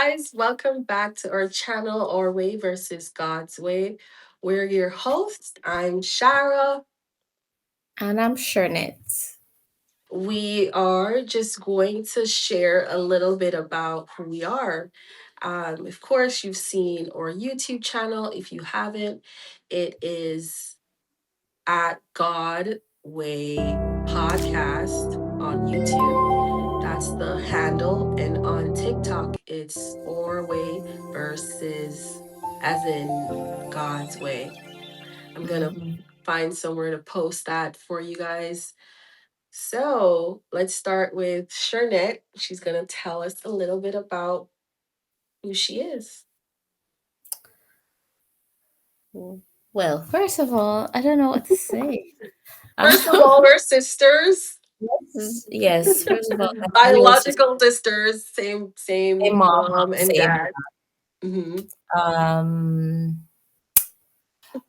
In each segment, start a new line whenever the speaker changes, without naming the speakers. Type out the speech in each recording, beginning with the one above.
guys, welcome back to our channel, Our Way versus God's Way. We're your hosts. I'm Shara.
And I'm Shernette.
We are just going to share a little bit about who we are. Of course, you've seen our YouTube channel. If you haven't, it is at God Way Podcast on YouTube. That's the handle. And on TikTok, it's Our Way versus, as in God's Way. I'm going to
Mhm.
find somewhere to post that for you guys. So let's start with Shernette. She's going to tell us a little bit about who she is.
Well, first of all, I don't know what to say.
First of all, we're sisters,
yes, first of all, I'm a little sister,
biological sisters, same
mom,
mom and
same.
dad. Hmm.
Um,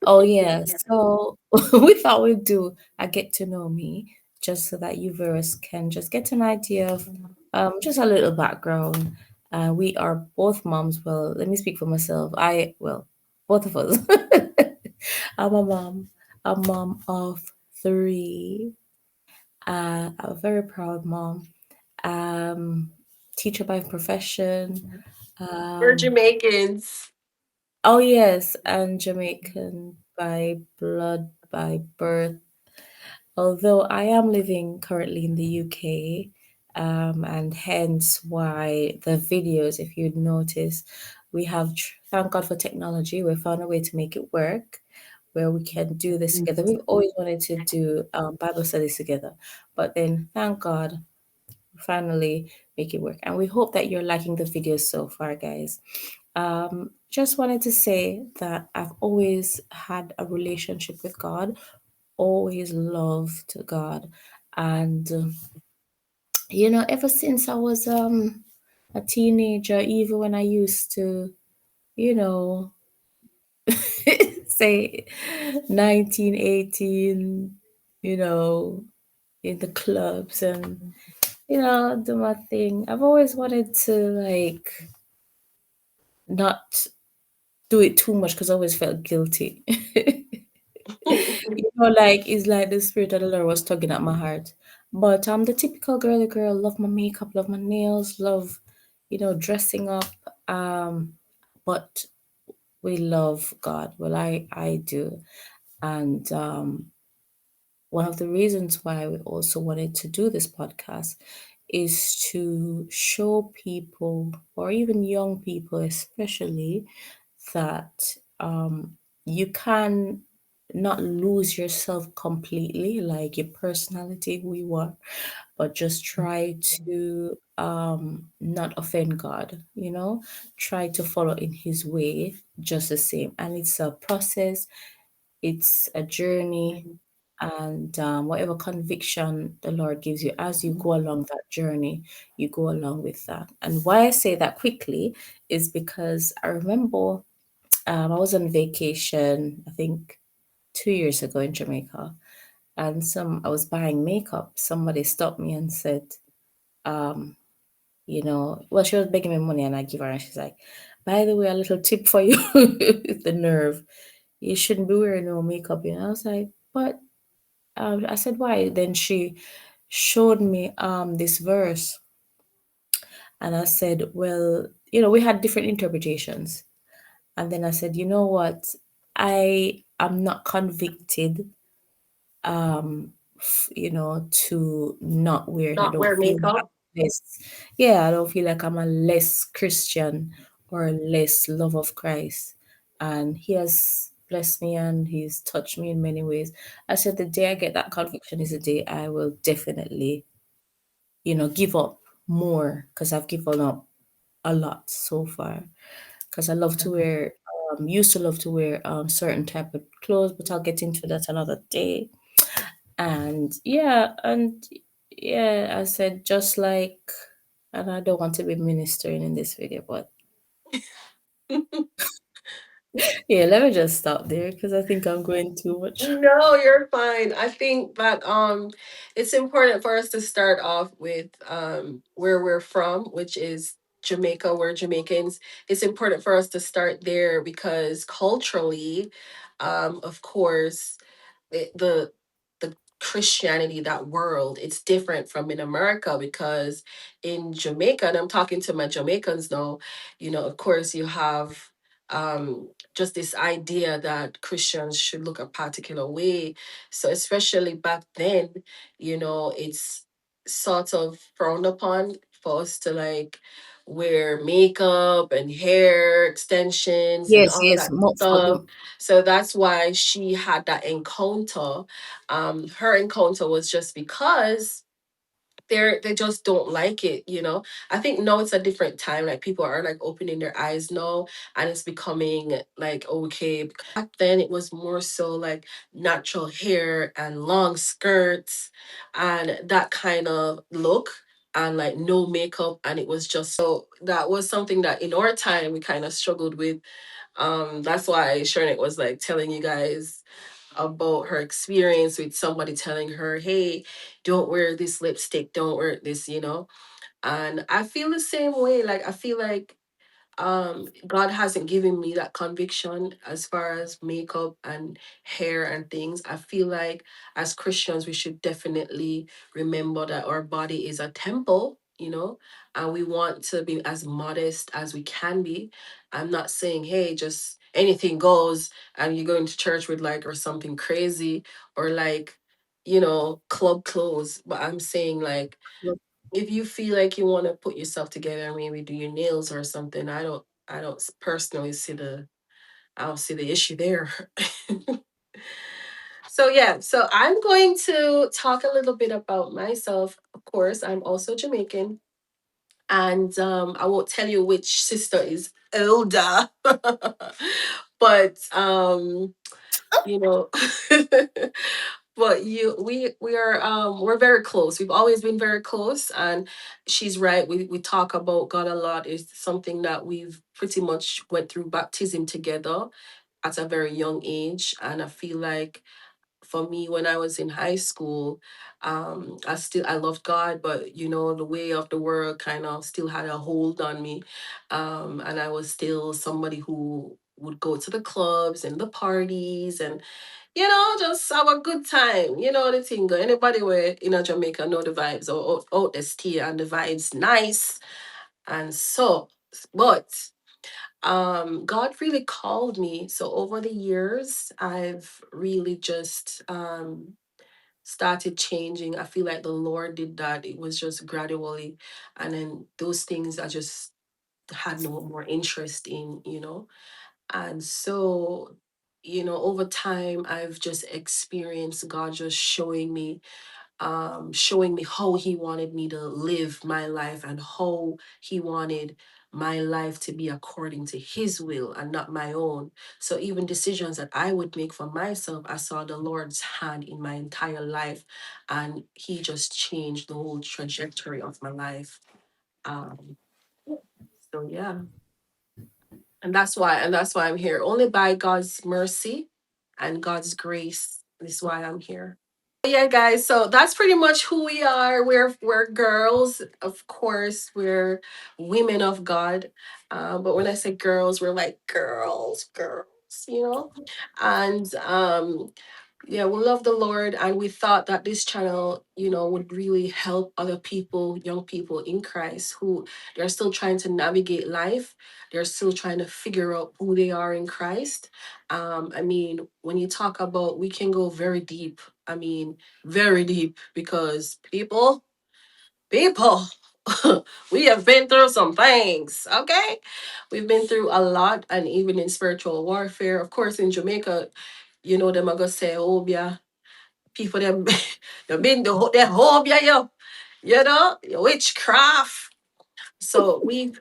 oh yeah, so we thought we'd do a get to know me, just so that you viewers can just get an idea of just a little background. We are both moms. Well, let me speak for myself. Both of us. I'm a mom of three. A very proud mom. Um, Teacher by profession.
We're
Um,
Jamaicans.
oh yes, and Jamaican by blood, by birth. Although I am living currently in the UK, and hence why the videos, if you'd notice, we have, thank God for technology, we found a way to make it work where we can do this together. We've always wanted to do Bible studies together, but then thank God we finally make it work. And we hope that you're liking the videos so far, guys. Just wanted to say that I've always had a relationship with God, always loved God. And, ever since I was a teenager, even when I used to, you know, say 19, 18, you know, in the clubs and, do my thing. I've always wanted to, like, not do it too much because I always felt guilty. Like it's like the spirit of the Lord was tugging at my heart. But I'm the typical girly girl, love my makeup, love my nails, love, dressing up. Um, but we love God. Well, I do. And one of the reasons why we also wanted to do this podcast is to show people, or even young people especially, that you can not lose yourself completely, like your personality, who you are, but just try to not offend God, try to follow in His way just the same. And it's a process, it's a journey, and whatever conviction the Lord gives you as you go along that journey, you go along with that. And why I say that quickly is because I remember I was on vacation, I think 2 years ago in Jamaica, and I was buying makeup. Somebody stopped me and said, um, well, she was begging me money, and I give her, and she's like, "By the way, a little tip for you." The nerve! You shouldn't be wearing no makeup. I was like, "But," I said, "Why?" Then she showed me this verse, and I said, "Well, we had different interpretations." And then I said, "You know what? I am not convicted, to not wear it. I
Not
don't
wear
feel like
makeup.
I'm less, yeah, I don't feel like I'm a less Christian or a less love of Christ." And He has blessed me and He's touched me in many ways. I said, the day I get that conviction is the day I will definitely, give up more, because I've given up a lot so far. Because I love to wear, used to love to wear certain type of clothes, but I'll get into that another day. And I said, just like, and I don't want to be ministering in this video, but yeah, let me just stop there because I think I'm going too much.
No, you're fine. I think that it's important for us to start off with where we're from, which is Jamaica, we're Jamaicans, it's important for us to start there because culturally, of course, the the Christianity, that world, it's different from in America because in Jamaica, and I'm talking to my Jamaicans now, of course you have just this idea that Christians should look a particular way. So especially back then, it's sort of frowned upon for us to like wear makeup and hair extensions and
Yes,
all
yes.
that stuff. So that's why she had that encounter. Her encounter was just because they just don't like it. I think now it's a different time. Like people are like opening their eyes now, and it's becoming like okay. Because back then it was more so like natural hair and long skirts and that kind of look, and like no makeup, and it was just so that was something that in our time we kind of struggled with. That's why Shernette was like telling you guys about her experience with somebody telling her, hey, don't wear this lipstick, don't wear this. And I feel the same way. Like, I feel like God hasn't given me that conviction as far as makeup and hair and things. I feel like as Christians we should definitely remember that our body is a temple, and we want to be as modest as we can be. I'm not saying hey just anything goes and you're going to church with like or something crazy or like club clothes, but I'm saying like if you feel like you want to put yourself together and maybe do your nails or something, I don't personally see I don't see the issue there. So yeah, so I'm going to talk a little bit about myself. Of course, I'm also Jamaican, and I won't tell you which sister is older, but you know but we are we're very close. We've always been very close, and she's right. We talk about God a lot. It's something that we've pretty much went through baptism together at a very young age, and I feel like for me when I was in high school, I loved God, but the way of the world kind of still had a hold on me, and I was still somebody who would go to the clubs and the parties and just have a good time. The thing. Anybody where Jamaica know the vibes or out the stay and the vibes nice. And so, but God really called me. So over the years, I've really just started changing. I feel like the Lord did that. It was just gradually. And then those things I just had no more interest in. And so, over time, I've just experienced God just showing me how He wanted me to live my life and how He wanted my life to be according to His will and not my own. So even decisions that I would make for myself, I saw the Lord's hand in my entire life, and He just changed the whole trajectory of my life. Um, so yeah. And that's why I'm here. Only by God's mercy and God's grace is why I'm here. Yeah, guys. So that's pretty much who we are. We're girls, of course. We're women of God. But when I say girls, we're like girls. And yeah, we love the Lord, and we thought that this channel, would really help other people, young people in Christ, who they're still trying to navigate life. They're still trying to figure out who they are in Christ. I mean, when you talk about, we can go very deep. I mean, very deep because people, we have been through some things. Okay, we've been through a lot, and even in spiritual warfare. Of course, in Jamaica, them are gonna say, "Oh, yeah." People them they've been the whole yeah, witchcraft. So we've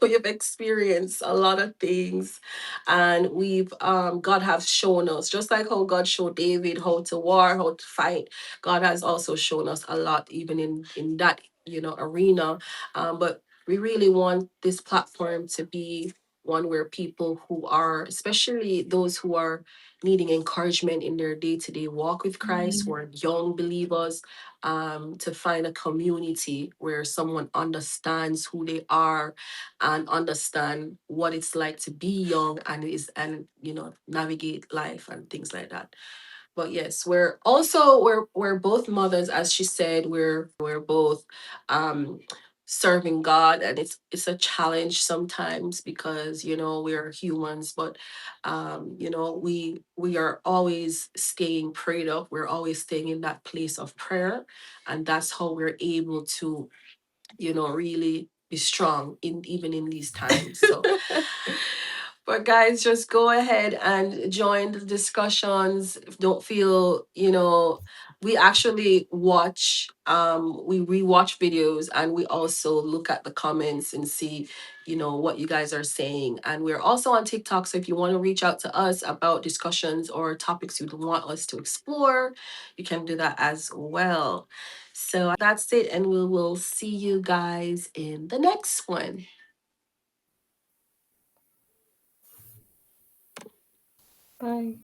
we've experienced a lot of things, and we've God has shown us, just like how God showed David how to war, how to fight. God has also shown us a lot even in that arena. But we really want this platform to be one where people who are, especially those who are needing encouragement in their day-to-day walk with Christ, who are young believers, to find a community where someone understands who they are and understand what it's like to be young and is and navigate life and things like that. But yes, we're both mothers, as she said. We're both serving God, and it's a challenge sometimes because we're humans. But we are always staying prayed up. We're always staying in that place of prayer, and that's how we're able to really be strong in even in these times. So but guys, just go ahead and join the discussions. Don't feel, we actually we rewatch videos, and we also look at the comments and see, what you guys are saying. And we're also on TikTok. So if you want to reach out to us about discussions or topics you'd want us to explore, you can do that as well. So that's it. And we will see you guys in the next one.
Bye.